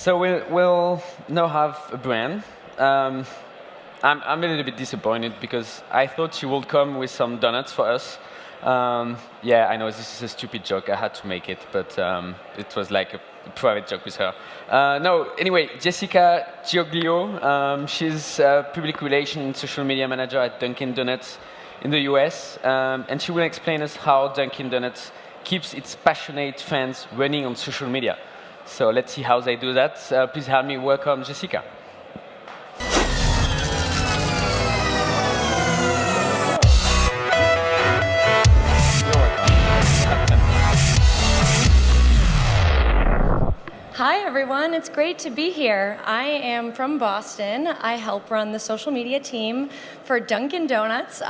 So we'll now have a brand. Um, I'm a little bit disappointed because I thought she would come with some donuts for us. Yeah, I know this is a stupid joke. I had to make it, but it was like a private joke with her. No, anyway, Jessica Gioglio. She's a public relations and social media manager at Dunkin' Donuts in the US, and she will explain us how Dunkin' Donuts keeps its passionate fans running on social media. So let's see how they do that. Please help me welcome Jessica. Hi, everyone. It's great to be here. I am from Boston. I help run the social media team for Dunkin' Donuts.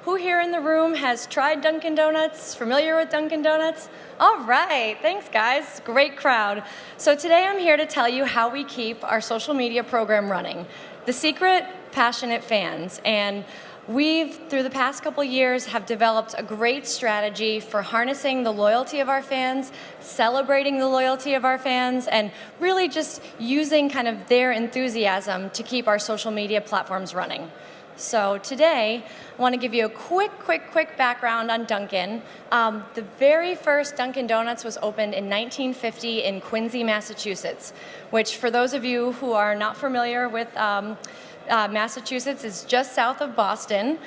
Who here in the room has tried Dunkin' Donuts? Familiar with Dunkin' Donuts? All right. Thanks, guys. Great crowd. So today I'm here to tell you how we keep our social media program running. The secret, passionate fans. And we've, through the past couple years, have developed a great strategy for harnessing the loyalty of our fans, celebrating the loyalty of our fans, and really just using kind of their enthusiasm to keep our social media platforms running. So today, I want to give you a quick background on Dunkin'. The very first Dunkin' Donuts was opened in 1950 in Quincy, Massachusetts, which for those of you who are not familiar with Massachusetts is just south of Boston.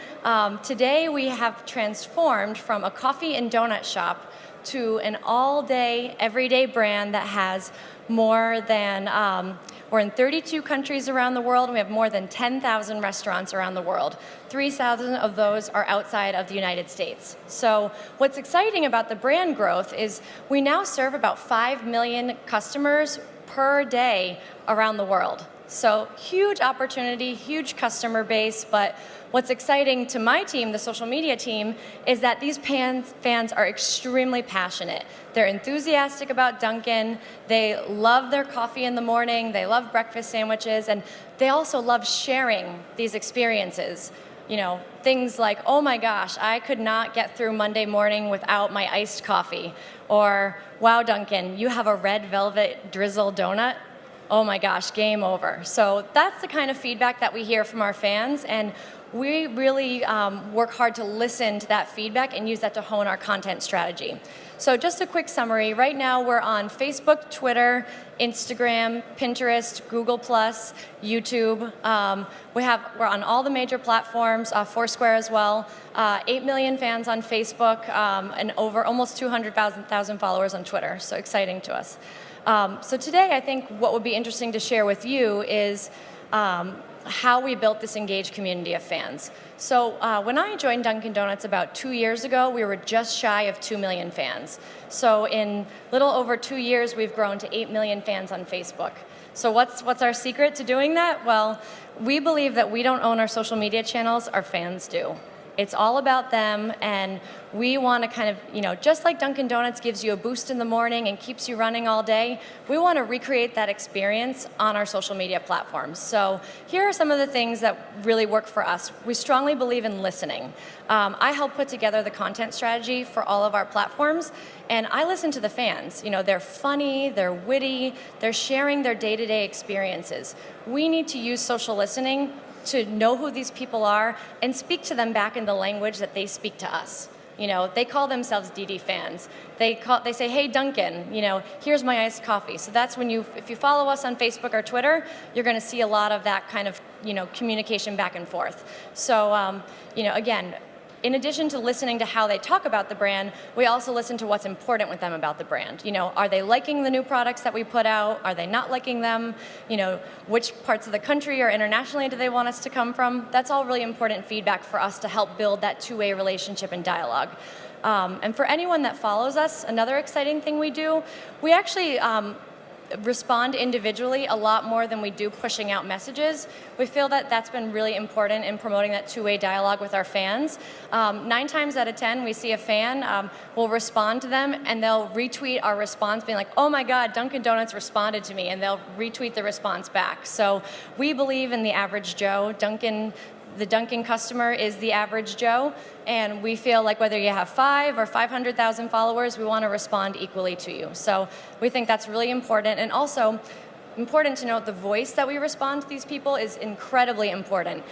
Today we have transformed from a coffee and donut shop to an all-day, everyday brand that has more than, we're in 32 countries around the world, and we have more than 10,000 restaurants around the world. 3,000 of those are outside of the United States. So what's exciting about the brand growth is we now serve about 5 million customers per day around the world. So huge opportunity, huge customer base, but what's exciting to my team, the social media team, is that these fans are extremely passionate. They're enthusiastic about Dunkin', they love their coffee in the morning, they love breakfast sandwiches, and they also love sharing these experiences. You know, things like, oh my gosh, I could not get through Monday morning without my iced coffee. Or, wow, Dunkin', you have a red velvet drizzle donut? Oh my gosh, game over. So that's the kind of feedback that we hear from our fans, and we really work hard to listen to that feedback and use that to hone our content strategy. So just a quick summary. Right now we're on Facebook, Twitter, Instagram, Pinterest, Google+, YouTube. We're on all the major platforms, Foursquare as well. 8 million fans on Facebook, and over almost 200,000 followers on Twitter. So exciting to us. So today, I think what would be interesting to share with you is how we built this engaged community of fans. So when I joined Dunkin' Donuts about 2 years ago, we were just shy of 2 million fans. So in little over 2 years, we've grown to 8 million fans on Facebook. So what's our secret to doing that? Well, we believe that we don't own our social media channels, our fans do. It's all about them, and we want to kind of, you know, just like Dunkin' Donuts gives you a boost in the morning and keeps you running all day, we want to recreate that experience on our social media platforms. So here are some of the things that really work for us. We strongly believe in listening. I help put together the content strategy for all of our platforms, and I listen to the fans. You know, they're funny, they're witty, they're sharing their day-to-day experiences. We need to use social listening to know who these people are and speak to them back in the language that they speak to us. You know, they call themselves DD fans. They say, hey, Dunkin', you know, here's my iced coffee. So that's when if you follow us on Facebook or Twitter, you're going to see a lot of that kind of, you know, communication back and forth. So, you know, again, in addition to listening to how they talk about the brand, we also listen to what's important with them about the brand. You know, are they liking the new products that we put out? Are they not liking them? You know, which parts of the country or internationally do they want us to come from? That's all really important feedback for us to help build that two-way relationship and dialogue. And for anyone that follows us, another exciting thing we do, we actually respond individually a lot more than we do pushing out messages. We feel that that's been really important in promoting that two-way dialogue with our fans. 9 times out of 10, we see a fan, we'll respond to them, and they'll retweet our response, being like, oh my God, Dunkin' Donuts responded to me, and they'll retweet the response back. So we believe in the average Joe. The Dunkin' customer is the average Joe, and we feel like whether you have 5 or 500,000 followers, we want to respond equally to you. So we think that's really important. And also, important to note the voice that we respond to these people is incredibly important.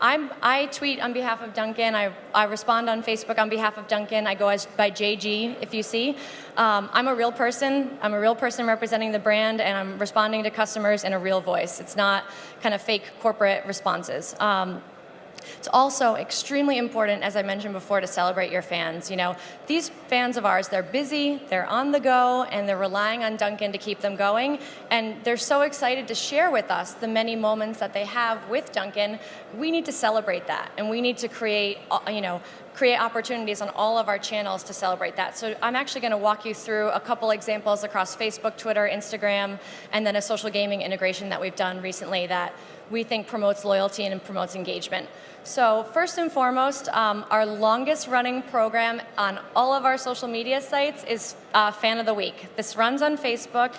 I tweet on behalf of Dunkin. I respond on Facebook on behalf of Dunkin. I go by JG, if you see. I'm a real person. I'm a real person representing the brand, and I'm responding to customers in a real voice. It's not kind of fake corporate responses. It's also extremely important, as I mentioned before, to celebrate your fans. These fans of ours, they're busy, they're on the go, and they're relying on Dunkin' to keep them going. And they're so excited to share with us the many moments that they have with Dunkin'. We need to celebrate that, and we need to create opportunities on all of our channels to celebrate that. So I'm actually going to walk you through a couple examples across Facebook, Twitter, Instagram, and then a social gaming integration that we've done recently that we think promotes loyalty and promotes engagement. So first and foremost, our longest running program on all of our social media sites is Fan of the Week. This runs on Facebook.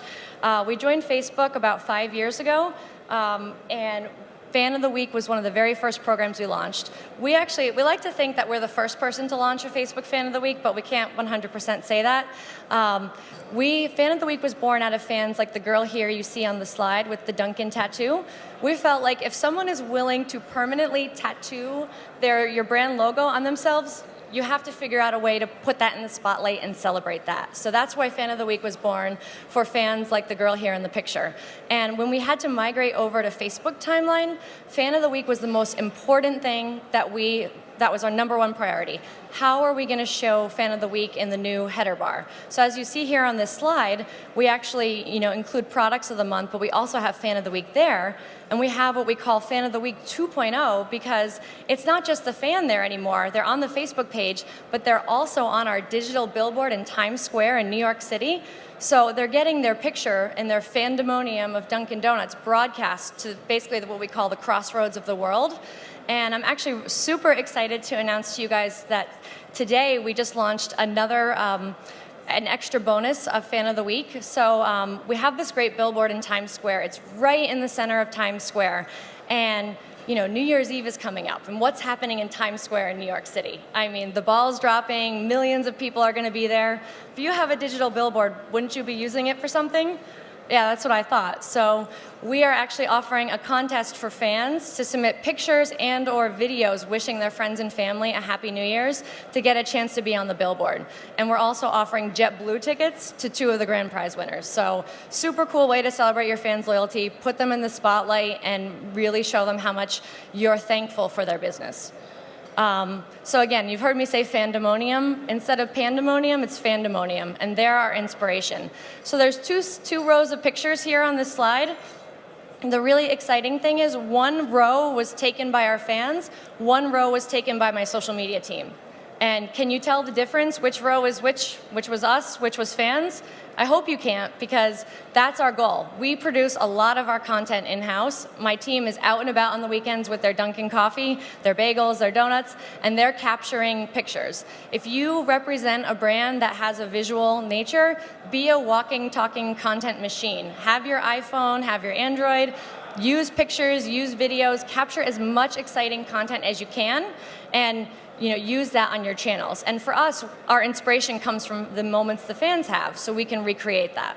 We joined Facebook about 5 years ago, and Fan of the Week was one of the very first programs we launched. We like to think that we're the first person to launch a Facebook Fan of the Week, but we can't 100% say that. Fan of the Week was born out of fans like the girl here you see on the slide with the Dunkin' tattoo. We felt like if someone is willing to permanently tattoo your brand logo on themselves, you have to figure out a way to put that in the spotlight and celebrate that. So that's why Fan of the Week was born, for fans like the girl here in the picture. And when we had to migrate over to Facebook timeline, Fan of the Week was the most important thing that was our number one priority. How are we going to show Fan of the Week in the new header bar? So as you see here on this slide, we actually include products of the month, but we also have Fan of the Week there. And we have what we call Fan of the Week 2.0 because it's not just the fan there anymore. They're on the Facebook page, but they're also on our digital billboard in Times Square in New York City. So they're getting their picture and their fandemonium of Dunkin' Donuts broadcast to basically what we call the crossroads of the world. And I'm actually super excited to announce to you guys that today we just launched an extra bonus of Fan of the Week. So we have this great billboard in Times Square. It's right in the center of Times Square. And New Year's Eve is coming up. And what's happening in Times Square in New York City? I mean, the ball's dropping. Millions of people are going to be there. If you have a digital billboard, wouldn't you be using it for something? Yeah, that's what I thought. So we are actually offering a contest for fans to submit pictures and or videos wishing their friends and family a Happy New Year's to get a chance to be on the billboard. And we're also offering JetBlue tickets to 2 of the grand prize winners. So super cool way to celebrate your fans' loyalty, put them in the spotlight, and really show them how much you're thankful for their business. So again, you've heard me say fandemonium. Instead of pandemonium, it's fandemonium, and they're our inspiration. So there's two rows of pictures here on this slide. The really exciting thing is 1 row was taken by our fans, 1 row was taken by my social media team. And can you tell the difference? Which row is which was us, which was fans? I hope you can't, because that's our goal. We produce a lot of our content in-house. My team is out and about on the weekends with their Dunkin' coffee, their bagels, their donuts, and they're capturing pictures. If you represent a brand that has a visual nature, be a walking, talking content machine. Have your iPhone, have your Android, use pictures, use videos, capture as much exciting content as you can, and use that on your channels. And for us, our inspiration comes from the moments the fans have, so we can recreate that.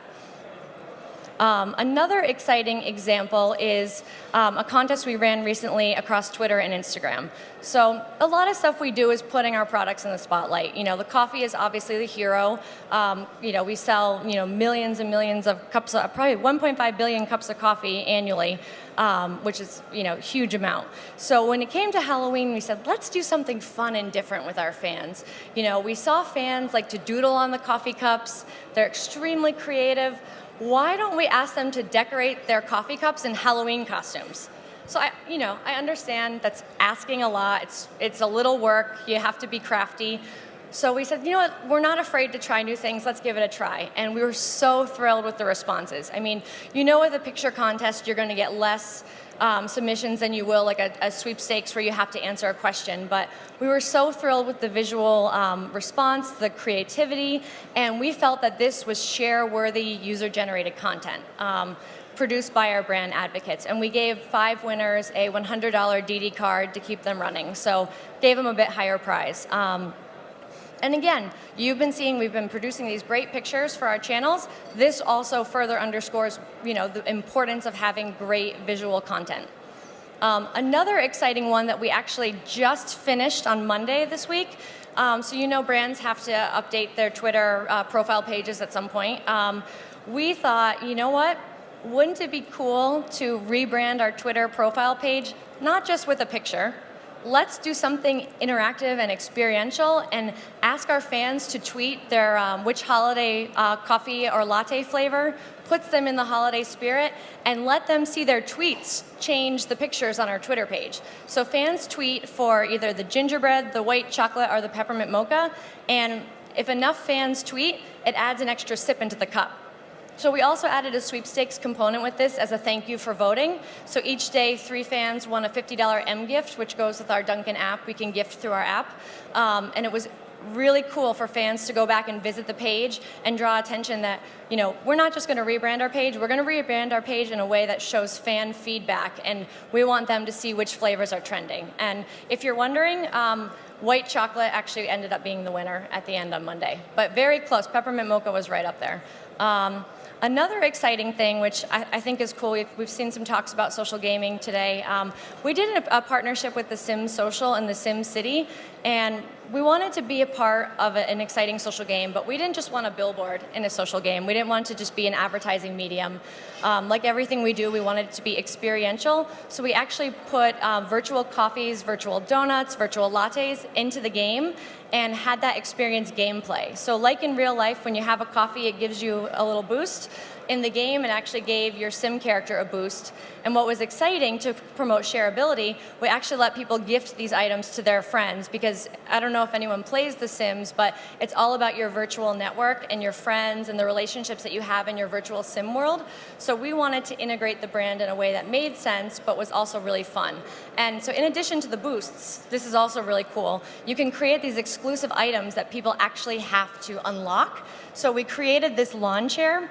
Another exciting example is a contest we ran recently across Twitter and Instagram. So a lot of stuff we do is putting our products in the spotlight. The coffee is obviously the hero. We sell millions and millions of cups, probably 1.5 billion cups of coffee annually, which is a huge amount. So when it came to Halloween, we said, let's do something fun and different with our fans. We saw fans like to doodle on the coffee cups. They're extremely creative. Why don't we ask them to decorate their coffee cups in Halloween costumes? So I understand that's asking a lot. It's a little work. You have to be crafty. So we said, we're not afraid to try new things. Let's give it a try. And we were so thrilled with the responses. I mean, with a picture contest, you're going to get less submissions than you will like a sweepstakes where you have to answer a question. But we were so thrilled with the visual response, the creativity, and we felt that this was share-worthy user-generated content produced by our brand advocates. And we gave 5 winners a $100 DD card to keep them running. So gave them a bit higher prize. And again, you've been seeing we've been producing these great pictures for our channels. This also further underscores, the importance of having great visual content. Another exciting one that we actually just finished on Monday this week. So brands have to update their Twitter profile pages at some point. We thought, you know what? Wouldn't it be cool to rebrand our Twitter profile page, not just with a picture? Let's do something interactive and experiential and ask our fans to tweet their which holiday coffee or latte flavor puts them in the holiday spirit, and let them see their tweets change the pictures on our Twitter page. So fans tweet for either the gingerbread, the white chocolate, or the peppermint mocha, and if enough fans tweet, it adds an extra sip into the cup. So we also added a sweepstakes component with this as a thank you for voting. So each day, 3 fans won a $50 M gift, which goes with our Dunkin app. We can gift through our app. And it was really cool for fans to go back and visit the page and draw attention that, we're not just going to rebrand our page, we're going to rebrand our page in a way that shows fan feedback, and we want them to see which flavors are trending. And if you're wondering, white chocolate actually ended up being the winner at the end on Monday, but very close. Peppermint mocha was right up there. Another exciting thing, which I think is cool, we've seen some talks about social gaming today. We did a partnership with the Sims Social and the Sims City, and we wanted to be a part of an exciting social game, but we didn't just want a billboard in a social game. We didn't want it to just be an advertising medium. Like everything we do, we wanted it to be experiential, so we actually put virtual coffees, virtual donuts, virtual lattes into the game, and had that experience gameplay. So like in real life, when you have a coffee, it gives you a little boost. In the game, it actually gave your sim character a boost. And what was exciting to promote shareability, we actually let people gift these items to their friends, because I don't know if anyone plays The Sims, but it's all about your virtual network and your friends and the relationships that you have in your virtual sim world. So we wanted to integrate the brand in a way that made sense, but was also really fun. And so in addition to the boosts, this is also really cool. You can create these exclusive items that people actually have to unlock. So we created this lawn chair,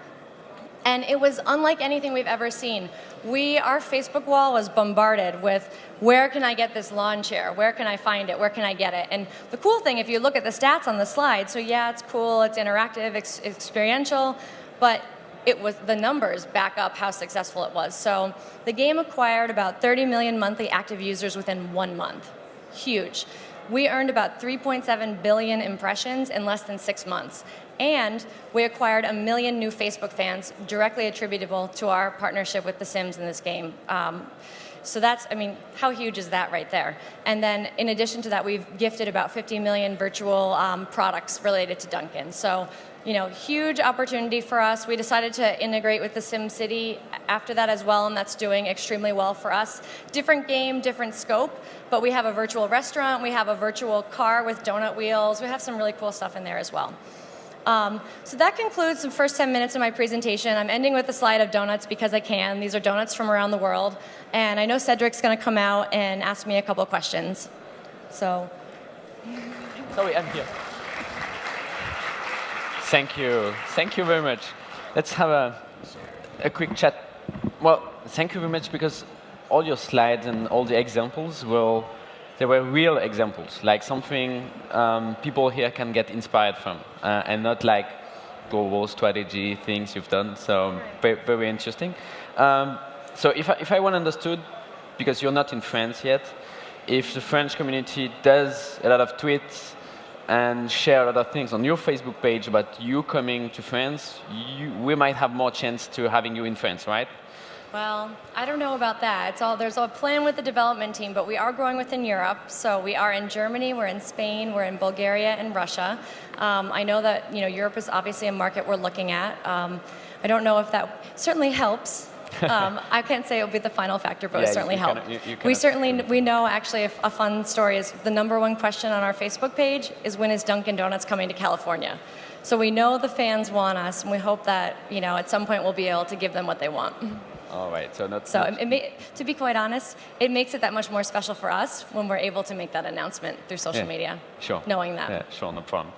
and it was unlike anything we've ever seen. Our Facebook wall was bombarded with, where can I get this lawn chair? Where can I find it? Where can I get it? And the cool thing, if you look at the stats on the slide, so yeah, it's cool, it's interactive, experiential, but the numbers back up how successful it was. So the game acquired about 30 million monthly active users within 1 month. Huge. We earned about 3.7 billion impressions in less than 6 months. And we acquired 1 million new Facebook fans directly attributable to our partnership with The Sims in this game. So that's, how huge is that right there? And then in addition to that, we've gifted about 50 million virtual products related to Dunkin. So, huge opportunity for us. We decided to integrate with the Sim City after that as well, and that's doing extremely well for us. Different game, different scope, but we have a virtual restaurant, we have a virtual car with donut wheels, we have some really cool stuff in there as well. So that concludes the first 10 minutes of my presentation. I'm ending with a slide of donuts because I can. These are donuts from around the world. And I know Cedric's going to come out and ask me a couple questions. So. Sorry, I'm here. Thank you. Thank you very much. Let's have a quick chat. Well, thank you very much, because all your slides and all the examples they were real examples, like something people here can get inspired from, and not like global strategy things you've done. So very, very interesting. So if I well understood, because you're not in France yet, if the French community does a lot of tweets and share a lot of things on your Facebook page about you coming to France, we might have more chance to having you in France, right? Well, I don't know about that. There's a plan with the development team, but we are growing within Europe. So we are in Germany, we're in Spain, we're in Bulgaria and Russia. I know that Europe is obviously a market we're looking at. I don't know if that certainly helps. I can't say it will be the final factor, but it certainly helps. We know actually a fun story is the #1 question on our Facebook page is, when is Dunkin' Donuts coming to California? So we know the fans want us, and we hope that at some point we'll be able to give them what they want. All right, to be quite honest, it makes it that much more special for us when we're able to make that announcement through social media. Sure. Knowing that. Yeah, sure, no problem.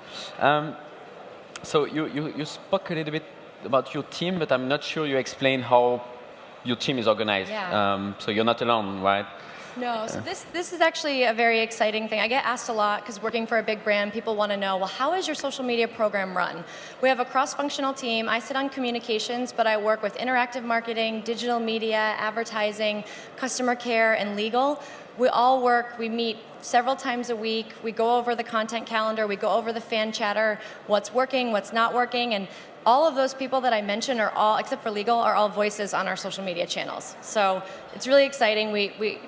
So you spoke a little bit about your team, but I'm not sure you explained how your team is organized. Yeah. So you're not alone, right? No, so this is actually a very exciting thing. I get asked a lot because working for a big brand, people want to know, well, how is your social media program run? We have a cross-functional team. I sit on communications, but I work with interactive marketing, digital media, advertising, customer care, and legal. We all work, we meet several times a week. We go over the content calendar, we go over the fan chatter, what's working, what's not working, and all of those people that I mentioned are all, except for legal, are all voices on our social media channels. So it's really exciting.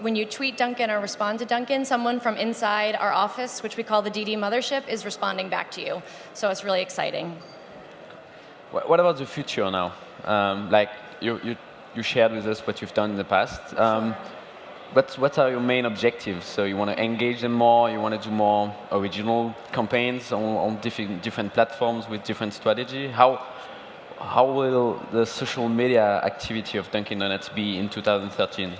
When you tweet Dunkin or respond to Dunkin, someone from inside our office, which we call the DD Mothership, is responding back to you. So it's really exciting. What about the future now? Like you shared with us what you've done in the past. What are your main objectives? So you want to engage them more, you want to do more original campaigns on different platforms with different strategy. How will the social media activity of Dunkin' Donuts be in 2013?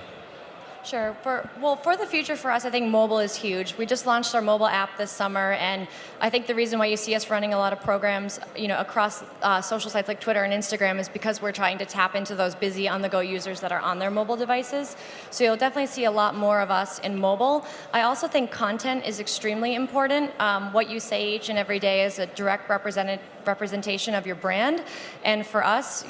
Sure. For the future for us, I think mobile is huge. We just launched our mobile app this summer, and I think the reason why you see us running a lot of programs, across social sites like Twitter and Instagram is because we're trying to tap into those busy on-the-go users that are on their mobile devices. So you'll definitely see a lot more of us in mobile. I also think content is extremely important. What you say each and every day is a direct representation of your brand, and for us,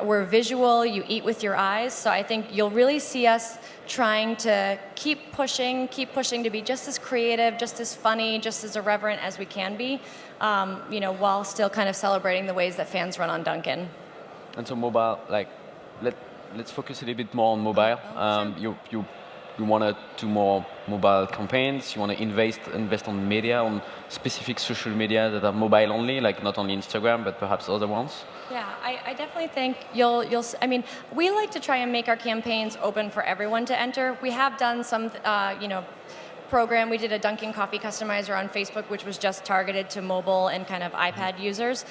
we're visual, you eat with your eyes, so I think you'll really see us trying to keep pushing to be just as creative, just as funny, just as irreverent as we can be, while still kind of celebrating the ways that fans run on Dunkin'. And so mobile, let's focus a little bit more on mobile. You want to do more mobile campaigns. You want to invest on media, on specific social media that are mobile only, like not only Instagram, but perhaps other ones. Yeah, I definitely think we like to try and make our campaigns open for everyone to enter. We have done some, program. We did a Dunkin' Coffee Customizer on Facebook, which was just targeted to mobile and kind of iPad users,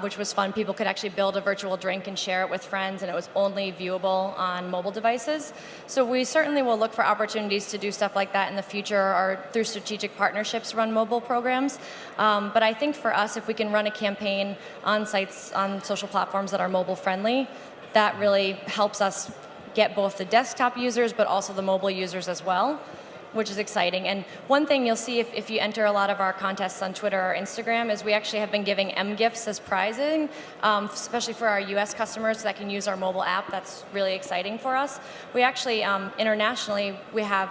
which was fun. People could actually build a virtual drink and share it with friends, and it was only viewable on mobile devices. So we certainly will look for opportunities to do stuff like that in the future, or through strategic partnerships run mobile programs. But I think for us, if we can run a campaign on sites, on social platforms that are mobile friendly, that really helps us get both the desktop users but also the mobile users as well, which is exciting. And one thing you'll see if you enter a lot of our contests on Twitter or Instagram is we actually have been giving M-Gifts as prizing, especially for our US customers that can use our mobile app. That's really exciting for us. We actually, internationally, we have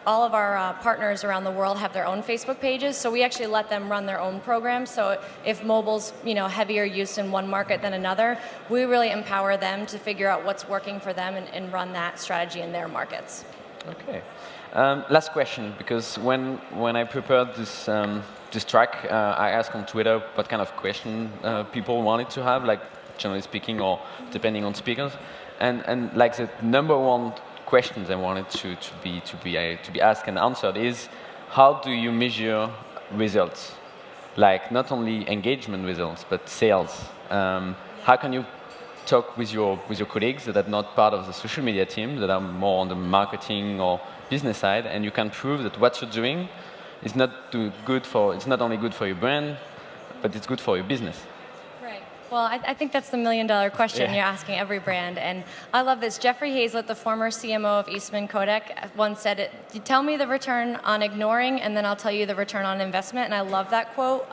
all of our partners around the world have their own Facebook pages, so we actually let them run their own programs. So if mobile's heavier use in one market than another, we really empower them to figure out what's working for them and run that strategy in their markets. Okay. Last question, because when I prepared this track, I asked on Twitter what kind of question people wanted to have, like generally speaking, or depending on speakers, and like the number one questions I wanted to be asked and answered is, how do you measure results? Like not only engagement results, but sales. How can you talk with your colleagues that are not part of the social media team, that are more on the marketing or business side, and you can prove that what you're doing is not it's not only good for your brand, but it's good for your business? Right. Well, I think that's the million-dollar question you're asking every brand, and I love this. Jeffrey Hazlett, the former CMO of Eastman Kodak, once said, "You tell me the return on ignoring, and then I'll tell you the return on investment." And I love that quote.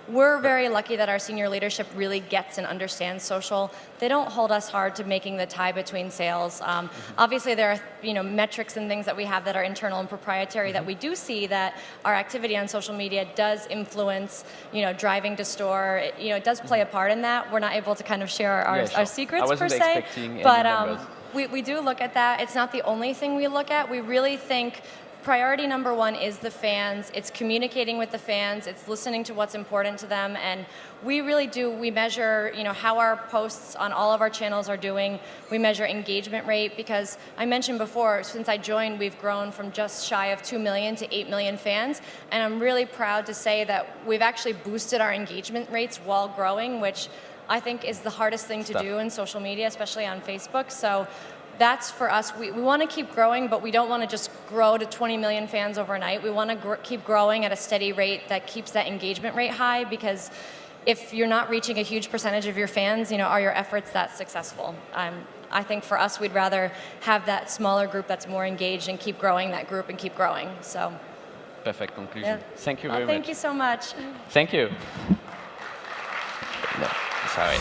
We're very lucky that our senior leadership really gets and understands social. They don't hold us hard to making the tie between sales. Obviously, there are metrics and things that we have that are internal and proprietary that we do see that our activity on social media does influence, driving to store. It does play a part in that. We're not able to kind of share our secrets per se, but we do look at that. It's not the only thing we look at. We really think priority number one is the fans. It's communicating with the fans. It's listening to what's important to them. And we really do, we measure, how our posts on all of our channels are doing. We measure engagement rate because I mentioned before, since I joined, we've grown from just shy of 2 million to 8 million fans. And I'm really proud to say that we've actually boosted our engagement rates while growing, which I think is the hardest thing to do in social media, especially on Facebook. So that's for us. We want to keep growing, but we don't want to just grow to 20 million fans overnight. We want to keep growing at a steady rate that keeps that engagement rate high, because if you're not reaching a huge percentage of your fans, are your efforts that successful? I think for us, we'd rather have that smaller group that's more engaged and keep growing that group and keep growing. So, Perfect conclusion. yeah. Thank you very Thank much. you so much. Thank you. No, sorry.